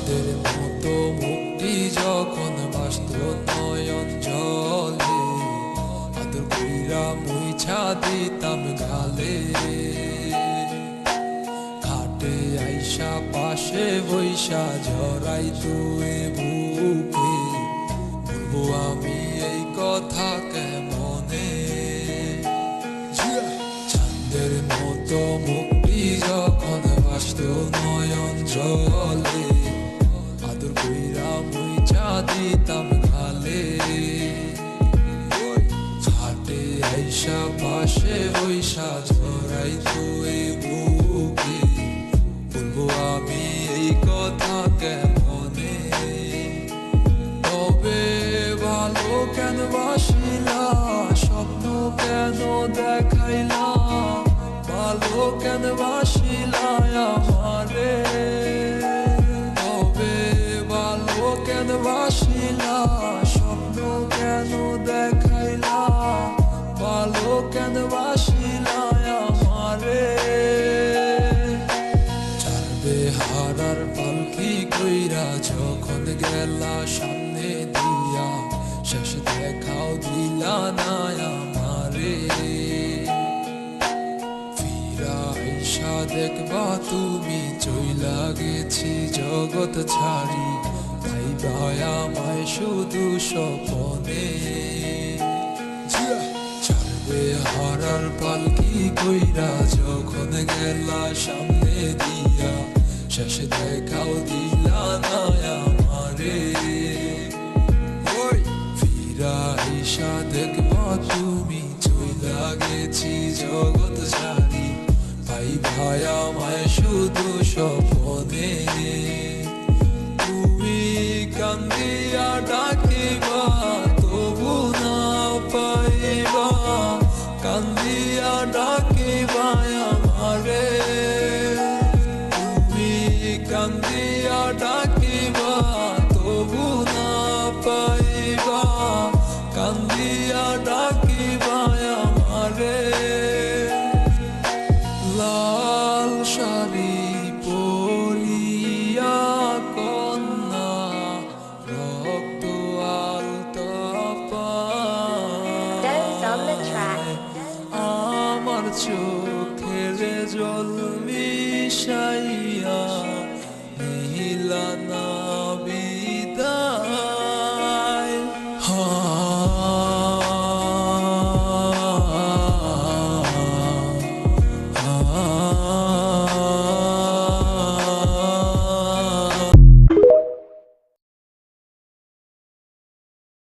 চাঁদের মতো মুক্তি যখন বাসত নয়ন জলে, আদর কইরা মুইছা দিতাম গালে। খাটে আইসা পাশে বইসা জড়াই তুই বুকে, বলবো আমি এই কথা কেমনে। চাঁদের মতো মুক্তি যখন বাসত নয়ন জলে, আদর কইরা মুইছা দিতাম গালে। খাটে আইসা পাশে বইসা জড়াই তুই বুকে, বলবো আমি এই কথা কেমনে। তবে ভালো কেন বাসিলা, স্বপ্ন কেন দেখাইলা, ভালো কেন বাসিলা আমারে। তবে ভালো কেন বাসিলা, স্বপ্ন কেন দেখাইলা, ভালো কেন বাসিলা আমারে। চারবে হারার পালকি কইরা যখন গেলা সামনে দিয়া, শেষ দেখাও দিলা না আমারে। ফিরা আইসা দেখবা তুমি চইলা গেছি জগৎ ছাড়ি, তাই ভাই আমায় শুধু স্বপনে। চারবে হারার পালকি কইরা যখন গেলা সামনে দিয়া, শেষ দেখাও দিলা না আমারে। ফিরা আইসা দেখবা তুমি চইলা গেছি জগৎ ছাড়ি, ভাই ভাই আমায় শুধু স্বপনে। তুমি কান্দিয়া ডাকিবা তবু না পাইবা, কান্দিয়া ডাকিবা আমারে। তুমি কান্দিয়া